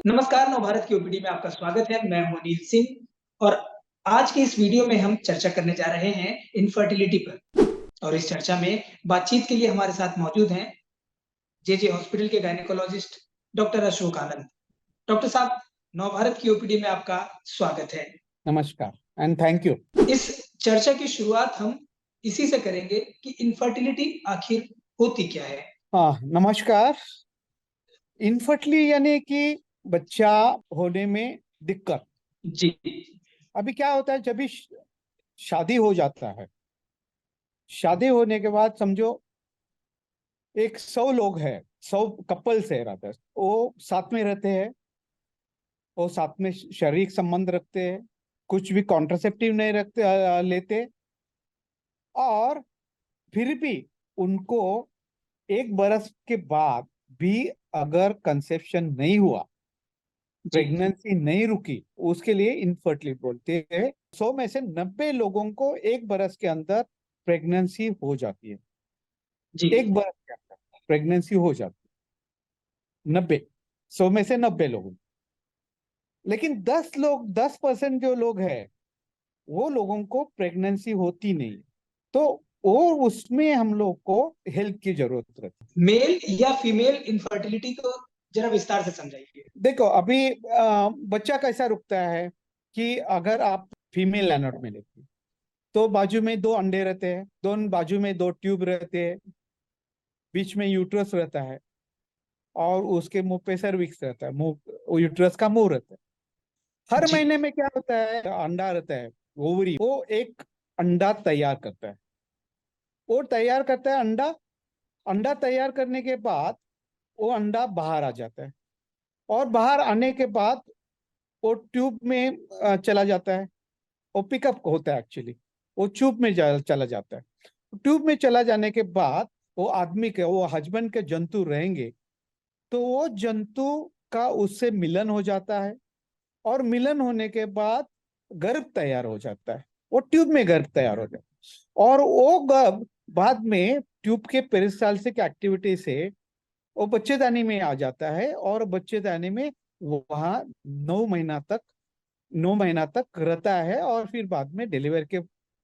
नमस्कार, नवभारत की ओपीडी में आपका स्वागत है। मैं हूँ अनिल सिंह और आज के इस वीडियो में हम चर्चा करने जा रहे हैं इनफर्टिलिटी पर। और इस चर्चा में बातचीत के लिए हमारे साथ मौजूद हैं जेजे हॉस्पिटल के गायनेकोलॉजिस्ट डॉक्टर अशोक आनंद। डॉक्टर साहब, नवभारत की ओपीडी में आपका स्वागत है। नमस्कार एंड थैंक यू। इस चर्चा की शुरुआत हम इसी से करेंगे कि इनफर्टिलिटी आखिर होती क्या है? नमस्कार। इनफर्टिलिटी यानी कि बच्चा होने में दिक्कत। जी। अभी क्या होता है, जब भी शादी हो जाता है, शादी होने के बाद समझो एक 100 लोग हैं, 100 कपल्स है, रादर वो साथ में रहते हैं, वो साथ में शारीरिक संबंध रखते हैं, कुछ भी कॉन्ट्रासेप्टिव नहीं लेते, और फिर भी उनको 1 बरस के बाद भी अगर कंसेप्शन नहीं हुआ, प्रेगनेंसी नहीं रुकी, उसके लिए इनफर्टिलिटी बोलते हैं। 100 में से 90 लोगों को 1 बरस के अंदर प्रेगनेंसी हो जाती है। जी। 1 बरस के अंदर प्रेगनेंसी हो जाती है 90, 100 में से 90 लोगों। लेकिन 10% जो लोग हैं, वो लोगों को प्रेगनेंसी होती नहीं, तो वो उसमें हम लोग को हेल्प की जरूरत रहती है। मेल या फीमेल इनफर्टिलिटी को जरा विस्तार से समझाइए। देखो अभी बच्चा कैसा रुकता है कि अगर आप फीमेल एनोड में लेते हैं, तो बाजू में 2 अंडे रहते हैं, दोनों बाजू में 2 ट्यूब रहते हैं, बीच में यूट्रस रहता है, और उसके मुंह पे सर्विक्स रहता है, मुंह यूट्रस का मुंह रहता है। हर जी। महीने में क्या होता है, अंडा रहता है, ओवरी, वो एक अंडा तैयार करता है। वो तैयार करता है अंडा। अंडा तैयार करने के बाद वो अंडा बाहर आ जाता है, और बाहर आने के बाद वो ट्यूब में चला जाता है। वो पिकअप होता है एक्चुअली, वो ट्यूब में चला जाता है। ट्यूब में चला जाने के बाद वो आदमी के, वो हस्बैंड के जंतु रहेंगे, तो वो जंतु का उससे मिलन हो जाता है, और मिलन होने के बाद गर्भ तैयार हो जाता है। वो ट्यूब में गर्भ तैयार हो जाता है, और वो गर्भ बाद में ट्यूब के पेरिस्टालसिक एक्टिविटी से वो बच्चेदानी में आ जाता है, और बच्चेदानी में वहां 9 महीना तक रहता है, और फिर बाद में डिलीवर के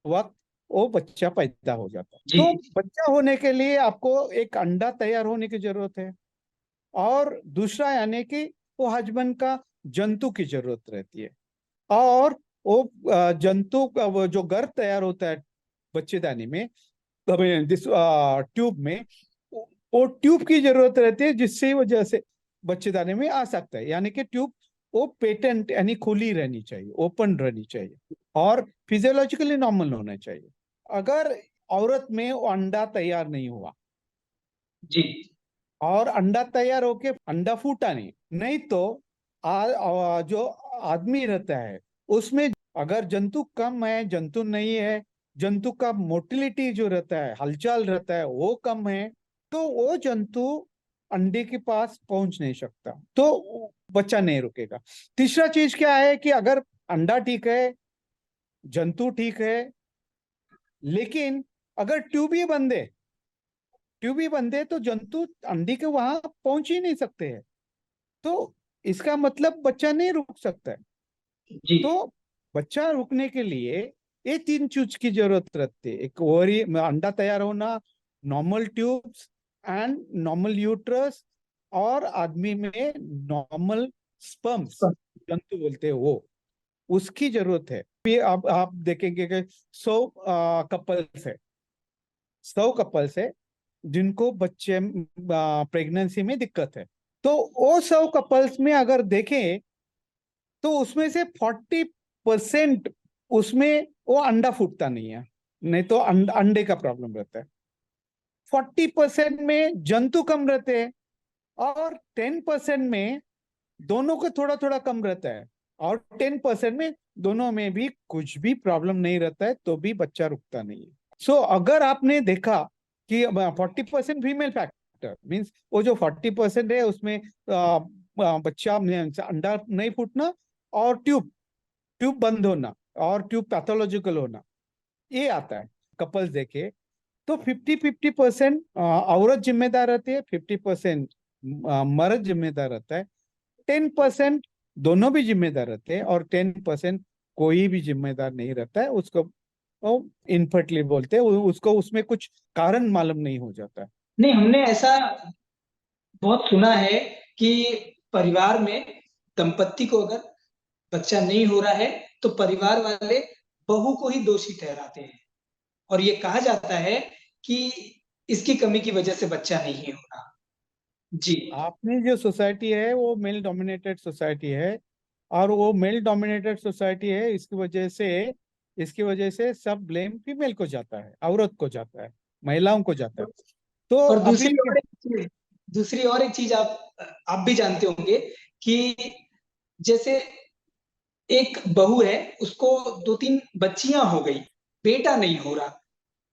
वक्त वो बच्चा पैदा हो जाता है। जी। तो बच्चा होने के लिए आपको एक अंडा तैयार होने की जरूरत है, और दूसरा यानी कि वो हस्बैंड का जंतु की जरूरत रहती है। और वो जंतु का वो जो गर्भ तैयार होता है बच्चेदानी में, दिस ट्यूब में, वो ट्यूब की जरूरत रहती है, जिससे वजह से बच्चेदानी में आ सकता है। यानी कि ट्यूब वो पेटेंट यानी खुली रहनी चाहिए, ओपन रहनी चाहिए, और फिजियोलॉजिकली नॉर्मल होना चाहिए। अगर औरत में वो अंडा तैयार नहीं हुआ, जी। और अंडा तैयार होके अंडा फूटा नहीं, नहीं तो जो आदमी रहता है उसमें अगर जंतु कम है, जंतु नहीं है, जंतु का मोटिलिटी जो रहता है, हलचल रहता है, वो कम है, तो वो जंतु अंडे के पास पहुंच नहीं सकता, तो बच्चा नहीं रुकेगा। तीसरा चीज क्या है कि अगर अंडा ठीक है, जंतु ठीक है, लेकिन अगर ट्यूब ही बंद है, तो जंतु अंडे के वहां पहुंच ही नहीं सकते हैं, तो इसका मतलब बच्चा नहीं रुक सकता है। जी। तो बच्चा रुकने के लिए ये 3 चीज की जरूरत रहती है: एक ओवरी में अंडा तैयार होना, normal tubes and normal uterus, और आदमी में नॉर्मल स्पर्म्स, जंतु बोलते हैं वो, उसकी जरूरत है। फिर आप देखेंगे कि 100 कपल्स है, 100 कपल्स है जिनको बच्चे प्रेगनेंसी में दिक्कत है। तो वो 100 कपल्स में अगर देखें, तो उसमें से 40% उसमें वो अंडा फूटता नहीं है, नहीं तो अंडे का प्रॉब्लम रहता है। 40% में जंतु कम रहते हैं, और 10% में दोनों को थोड़ा थोड़ा कम रहता है, और 10% में दोनों में भी कुछ भी प्रॉब्लम नहीं रहता है, तो भी बच्चा रुकता नहीं है। सो अगर आपने देखा कि 40% फीमेल फैक्टर मीन्स वो जो 40% है उसमें बच्चा अंडा नहीं फूटना, और ट्यूब ट्यूब बंद होना, और ट्यूब पैथोलॉजिकल होना, ये आता है। कपल्स देखे तो 50-50% औरत जिम्मेदार रहती है, 50% मर्द जिम्मेदार रहता है, 10% दोनों भी जिम्मेदार रहते हैं, और 10% कोई भी जिम्मेदार नहीं रहता है। उसको वो इनफर्टिलिटी बोलते हैं, उसको उसमें कुछ कारण मालूम नहीं हो जाता है। नहीं, हमने ऐसा बहुत सुना है कि परिवार में दंपत्ति को अगर बच्चा नहीं हो रहा है तो परिवार वाले बहू को ही दोषी ठहराते हैं, और ये कहा जाता है कि इसकी कमी की वजह से बच्चा नहीं हो रहा। जी। आपने जो सोसाइटी है वो मेल डोमिनेटेड सोसाइटी है, और वो मेल डोमिनेटेड सोसाइटी है, इसकी वजह से सब ब्लेम फीमेल को जाता है, औरत को जाता है, महिलाओं को जाता है। तो और अभी दूसरी और एक चीज आप भी जानते होंगे कि जैसे एक बहू है, उसको 2-3 बच्चियां हो गई, बेटा नहीं हो रहा,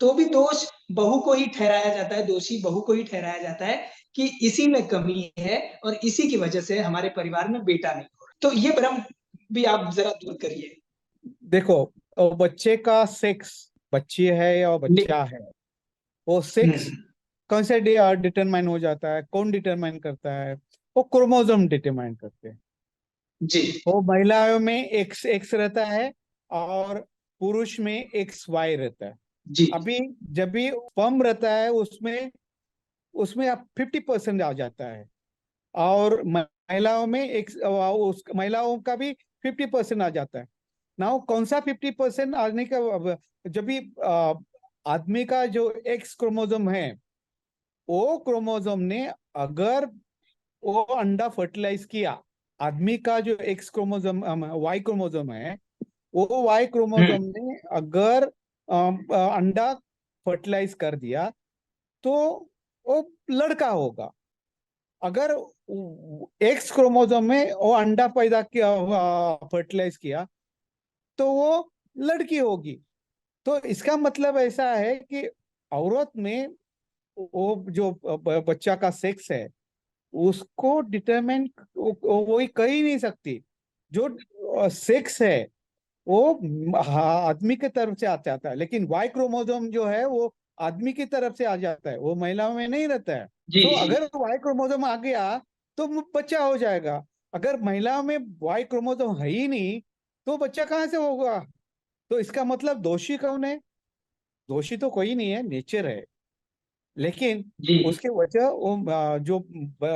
तो भी दोष बहू को ही ठहराया जाता है, दोषी बहू को ही ठहराया जाता है कि इसी में कमी है और इसी की वजह से हमारे परिवार में बेटा नहीं हो रहा। तो ये भ्रम भी आप जरा दूर करिए। देखो, वो बच्चे का सेक्स, बच्ची है या बच्चा है, वो सेक्स हम्म, कौन से डिटरमाइन हो जाता है? कौन डिटरमाइन करता है? वो क्रोमोसोम डिटरमाइन करते हैं। जी वो महिलाओं में एक्स एक्स रहता है, और पुरुष में एक्स वाई रहता है। जी अभी जब भी स्पर्म रहता है, उसमें उसमें अब 50% आ जाता है, और महिलाओं में एक उस महिलाओं का भी 50% आ जाता है। ना कौन सा 50% आने का? जब भी आदमी का जो एक्स क्रोमोसोम है, वो क्रोमोसोम ने अगर वो अंडा फर्टिलाइज किया, आदमी का जो एक्स क्रोमोसोम वाई क्रोमोसोम है, वो वाई हम्म, क्रोमोसोम ने अगर अंडा फर्टिलाइज कर दिया, तो वो लड़का होगा। अगर एक्स क्रोमोसोम में वो अंडा पैदा किया, फर्टिलाइज किया, तो वो लड़की होगी। तो इसका मतलब ऐसा है कि औरत में वो जो बच्चा का सेक्स है, उसको डिटरमाइन वो कर ही नहीं सकती। जो सेक्स है वो आदमी की तरफ से आ जाता है, लेकिन वाई क्रोमोसोम जो है वो आदमी की तरफ से आ जाता है, वो महिलाओं में नहीं रहता है। जी सो जी अगर वाई क्रोमोसोम आ गया तो वो बच्चा हो जाएगा। अगर महिलाओं में वाई क्रोमोसोम है ही नहीं, तो बच्चा कहाँ से होगा? तो इसका मतलब दोषी कौन है? दोषी तो कोई नहीं है, नेचर है। लेकिन जी। उसके वजह वो जो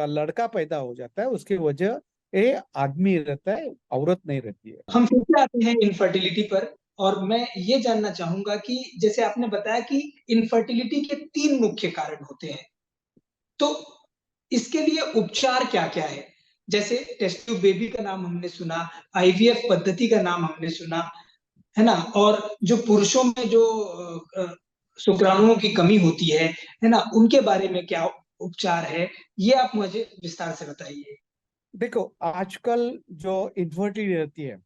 लड़का पैदा हो जाता है, उसकी वजह ये आदमी रहता है, औरत नहीं रहती है। हम फिर से आते हैं इनफर्टिलिटी पर, और मैं ये जानना चाहूंगा कि जैसे आपने बताया कि इनफर्टिलिटी के 3 मुख्य कारण होते हैं, तो इसके लिए उपचार क्या-क्या है? जैसे टेस्ट ट्यूब बेबी का नाम हमने सुना, आईवीएफ पद्धति का नाम हमने सुना, है ना? और जो पुरुषों में जो शुक्राणुओं की कमी होती है ना? उनके बारे में क्या उपचार है? ये आप मुझे विस्तार से बताइए। देखो, आजकल जो इन्फर्टिलिटी रहती है,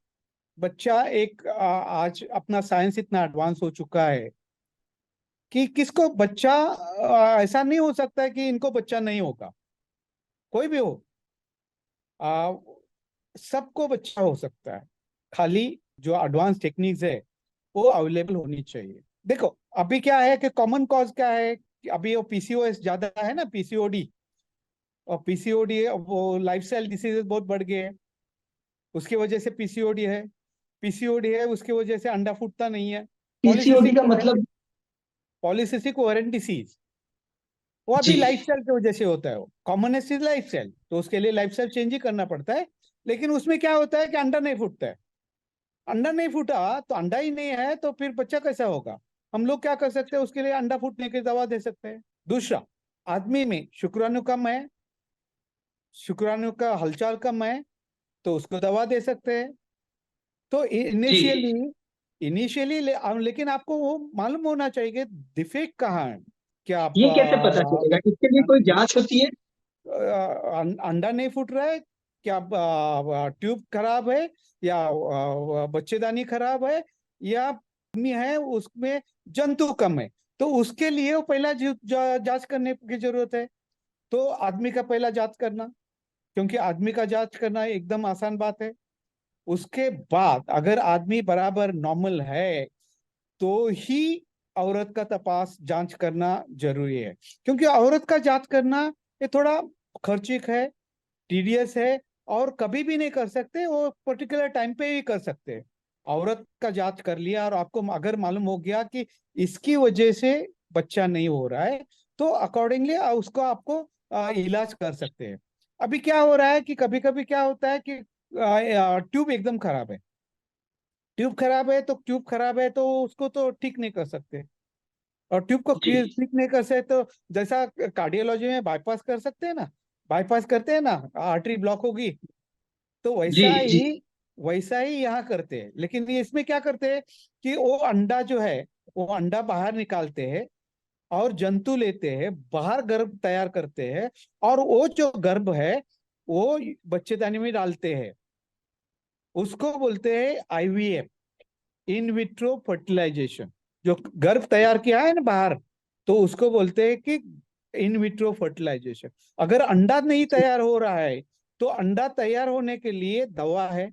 बच्चा एक आज अपना साइंस इतना एडवांस हो चुका है कि किसको बच्चा ऐसा नहीं हो सकता है कि इनको बच्चा नहीं होगा। कोई भी हो, आ, सबको बच्चा हो सकता है। खाली जो एडवांस टेक्निक्स है वो अवेलेबल होनी चाहिए। देखो, अभी क्या है कि कॉमन कॉज क्या है कि अभी वो पीसीओएस ज्यादा है ना, पीसीओडी। और पीसीओडी वो लाइफस्टाइल डिसीजेस बहुत बढ़ गए हैं, उसकी वजह से पीसीओडी है। पीसीओडी है, उसकी वजह से अंडा फूटता नहीं है। पीसीओडी पॉलिसिस्टिक का मतलब? पॉलिसिस्टिक ओवेरियन डिसीज, वो अभी जी, लाइफस्टाइल की वजह से होता है। वो कॉमनेस इज लाइफस्टाइल, तो उसके लिए लाइफस्टाइल चेंज ही करना पड़ता है। लेकिन उसमें क्या होता है कि अंडा नहीं फूटता है। अंडा नहीं फूटा तो अंडा ही नहीं है, तो फिर बच्चा कैसा होगा? हम लोग क्या कर सकते हैं उसके लिए? अंडा फूटने की दवा दे सकते हैं। दूसरा, आदमी में शुक्राणु कम है, शुक्राणु का हलचल कम है, तो उसको दवा दे सकते हैं। तो जी। इनिशियली इनिशियली लेकिन आपको वो मालूम होना चाहिए कि डिफेक्ट कहाँ है। क्या आप ये कैसे पता चलेगा? इसके लिए कोई जाँच होती है? अंडा नहीं फूट रहा है? क्या ट्यूब खराब है, या बच्चेदानी खराब है, या आदमी है उसमें जंतु कम है? तो उसके लिए वो पहला जांच करने की जरूरत है। तो आदमी का पहला जांच करना, क्योंकि आदमी का जांच करना एकदम आसान बात है। उसके बाद अगर आदमी बराबर नॉर्मल है, तो ही औरत का तपास जांच करना जरूरी है। क्योंकि औरत का जांच करना ये थोड़ा खर्चिक है, टीडियस है, और कभी भी नहीं कर सकते, वो पर्टिकुलर टाइम पे ही कर सकते हैं। औरत का जांच कर लिया और आपको अगर मालूम हो गया कि इसकी वजह से बच्चा नहीं हो रहा है, तो अकॉर्डिंगली उसको आपको इलाज कर सकते हैं। अभी क्या हो रहा है कि कभी कभी क्या होता है कि ट्यूब एकदम खराब है, ट्यूब खराब है तो उसको तो ठीक नहीं कर सकते। और ट्यूब को जी ठीक नहीं कर सकते तो जैसा कार्डियोलॉजी में बाईपास कर सकते हैं ना, बाईपास करते हैं ना, आर्टरी ब्लॉक होगी, तो जी जी। वैसा ही यहाँ करते हैं। लेकिन ये इसमें क्या करते हैं कि वो अंडा जो है, वो अंडा बाहर निकालते हैं और जंतु लेते हैं, बाहर गर्भ तैयार करते हैं, और वो जो गर्भ है वो बच्चेदानी में डालते हैं। उसको बोलते हैं आईवीएफ, इन विट्रो फर्टिलाइजेशन। जो गर्भ तैयार किया है ना बाहर, तो उसको बोलते हैं कि इन विट्रो फर्टिलाइजेशन। अगर अंडा नहीं तैयार हो रहा है, तो अंडा तैयार होने के लिए दवा है,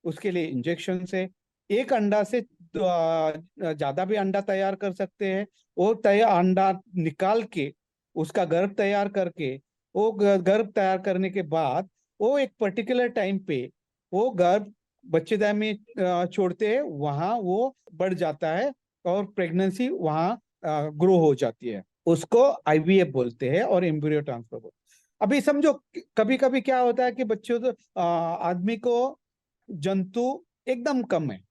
उसके लिए इंजेक्शन है। एक अंडा से ज्यादा भी अंडा तैयार कर सकते हैं। वो तैयार अंडा निकाल के उसका गर्भ तैयार करके, वो गर्भ तैयार करने के बाद वो एक पर्टिकुलर टाइम पे वो गर्भ बच्चेदानी में छोड़ते हैं, वहां वो बढ़ जाता है और प्रेगनेंसी वहां ग्रो हो जाती है। उसको आईवीएफ बोलते हैं और एम्ब्रियो ट्रांसफर बोलते हैं। अभी समझो, कभी कभी क्या होता है कि बच्चों तो आदमी को जंतु एकदम कम है,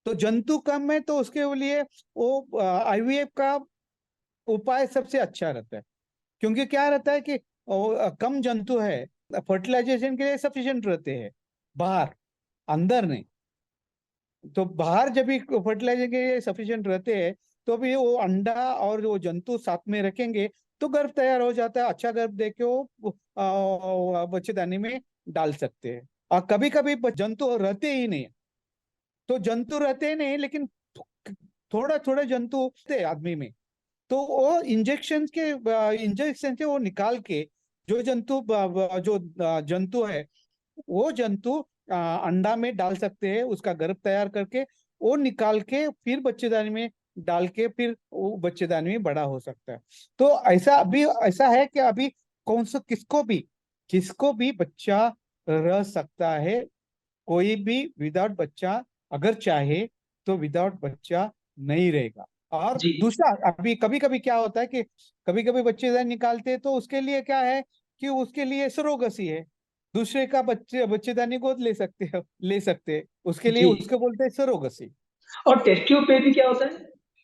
तो जंतु कम है तो उसके लिए वो आईवीएफ का उपाय सबसे अच्छा रहता है। क्योंकि क्या रहता है कि कम जंतु है, फर्टिलाइजेशन के लिए सफिशिएंट रहते हैं बाहर, अंदर नहीं। तो बाहर जब भी फर्टिलाइजर के सफिशिएंट रहते हैं, तो भी वो अंडा और वो जंतु साथ में रखेंगे, तो गर्भ तैयार हो जाता है। अच्छा गर्भ देके वो बच्चेदानी में डाल सकते हैं। और कभी कभी जंतु रहते ही नहीं, तो जंतु रहते ही नहीं, लेकिन थोड़ा थोड़ा जंतु होते हैं आदमी में, तो वो इंजेक्शन से वो निकाल के जो जंतु है, वो जंतु अंडा में डाल सकते हैं, उसका गर्भ तैयार करके वो निकाल के फिर बच्चेदानी में डाल के फिर वो बच्चेदानी में बड़ा हो सकता है। तो ऐसा अभी ऐसा है कि अभी कौन सा किसको भी बच्चा रह सकता है, कोई भी विदाउट बच्चा अगर चाहे तो विदाउट बच्चा नहीं रहेगा। और जी। दूसरा, अभी कभी कभी क्या होता है कि कभी कभी बच्चे निकालते हैं, तो उसके लिए क्या है कि उसके लिए सरोगसी है, दूसरे का बच्चेदानी गोद ले सकते हैं, उसके लिए जी। उसको बोलते हैं सरोगसी। और टेस्ट ट्यूब पे भी क्या होता है?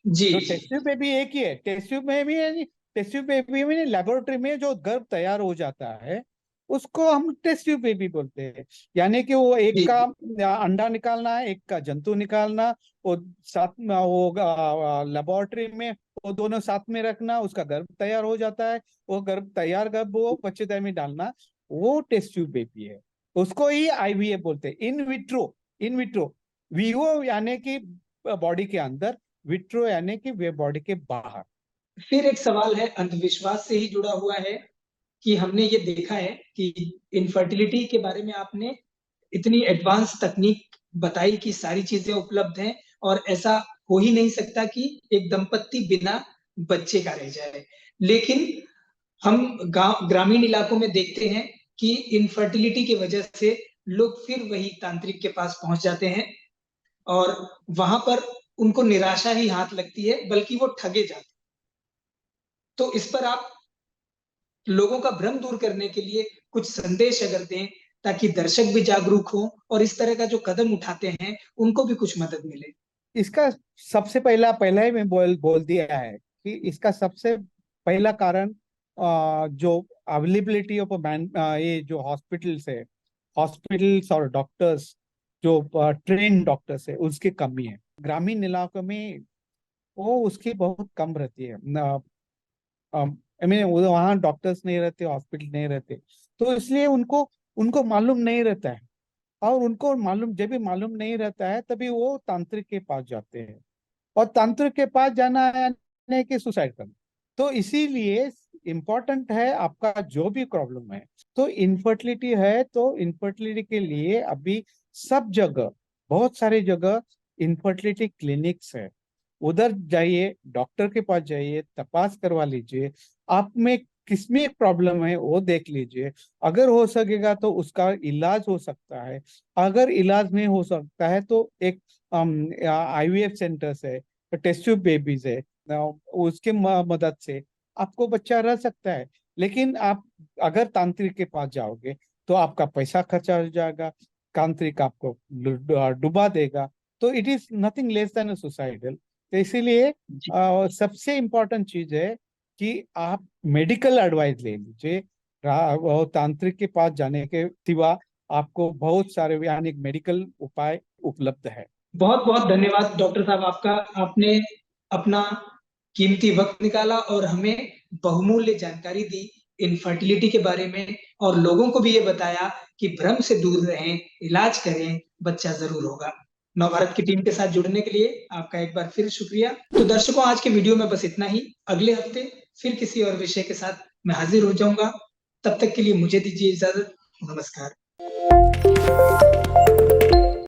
जी तो जी। टेस्ट ट्यूब में भी एक ही है, टेस्ट ट्यूब में भी है, टेस्ट ट्यूब में भी लेबोरेटरी में जो गर्भ तैयार हो जाता है उसको हम टेस्ट ट्यूब बेबी बोलते हैं। यानी कि वो एक जी का जी। अंडा निकालना है, एक का जंतु निकालना, वो साथ में वो लेबोरेटरी में वो दोनों साथ में रखना, उसका गर्भ तैयार हो जाता है, वो गर्भ वो बच्चेदानी में डालना, वो टेस्ट ट्यूब बेबी है। उसको ही आईवीएफ बोलते हैं, इन विट्रो। वीवो यानी कि बॉडी के अंदर, विट्रो यानी कि वे बॉडी के बाहर। फिर एक सवाल है, अंधविश्वास से ही जुड़ा हुआ है, कि हमने ये देखा है कि इनफर्टिलिटी के बारे में आपने इतनी एडवांस तकनीक बताई कि सारी चीजें उपलब्ध हैं, और ऐसा हो ही नहीं सकता कि एक दंपत्ति बिना बच्चे का रह जाए। लेकिन हम गांव ग्रामीण इलाकों में देखते हैं कि इनफर्टिलिटी की वजह से लोग फिर वही तांत्रिक के पास पहुंच जाते हैं, और वहां पर उनको निराशा ही हाथ लगती है, बल्कि वो ठगे जाते हैं। तो इस पर आप लोगों का भ्रम दूर करने के लिए कुछ संदेश अगर दें, ताकि दर्शक भी जागरूक हों और इस तरह का जो कदम उठाते हैं उनको भी कुछ मदद मिले। इसका सबसे पहला ही मैं बोल दिया है कि इसका सबसे पहला कारण जो अवेलेबिलिटी ऑफ मैन, ये जो हॉस्पिटल्स और डॉक्टर्स, जो ट्रेन डॉक्टर्स है, उसकी कमी है। ग्रामीण इलाकों में वो उसकी बहुत कम रहती है। आई मीन वहाँ डॉक्टर्स नहीं रहते, हॉस्पिटल नहीं रहते, तो इसलिए उनको उनको मालूम नहीं रहता है। और उनको मालूम, जब भी मालूम नहीं रहता है तभी वो तांत्रिक के पास जाते हैं, और तांत्रिक के पास जाना है यानी कि सुसाइड करना। तो इसीलिए इम्पोर्टेंट है आपका जो भी प्रॉब्लम है, तो इनफर्टिलिटी है तो इनफर्टिलिटी के लिए अभी सब जगह, बहुत सारी जगह इनफर्टिलिटी क्लिनिक्स है। उधर जाइए, डॉक्टर के पास जाइए, तपास करवा लीजिए। आप में किसमें प्रॉब्लम है वो देख लीजिए। अगर हो सकेगा तो उसका इलाज हो सकता है। अगर इलाज नहीं हो सकता है तो एक आईवीएफ सेंटर्स है, टेस्ट ट्यूब बेबीज है, उसके मदद से आपको बच्चा रह सकता है। लेकिन आप अगर तांत्रिक के पास जाओगे तो आपका पैसा खर्चा हो जाएगा, तांत्रिक आपको डुबा देगा। तो it is nothing less than suicidal. तो इसीलिए जी, सबसे इम्पोर्टेंट चीज है कि आप मेडिकल एडवाइस ले लीजिए। वो तांत्रिक के पास जाने के सिवा आपको बहुत सारे यानी मेडिकल उपाय उपलब्ध है। बहुत बहुत धन्यवाद डॉक्टर साहब आपका। आपने अपना कीमती वक्त निकाला और हमें बहुमूल्य जानकारी दी इनफर्टिलिटी के बारे में, और लोगों को भी ये बताया कि भ्रम से दूर रहें, इलाज करें, बच्चा जरूर होगा। नवभारत की टीम के साथ जुड़ने के लिए आपका एक बार फिर शुक्रिया। तो दर्शकों, आज के वीडियो में बस इतना ही। अगले हफ्ते फिर किसी और विषय के साथ मैं हाजिर हो जाऊंगा। तब तक के लिए मुझे दीजिए इजाजत। नमस्कार।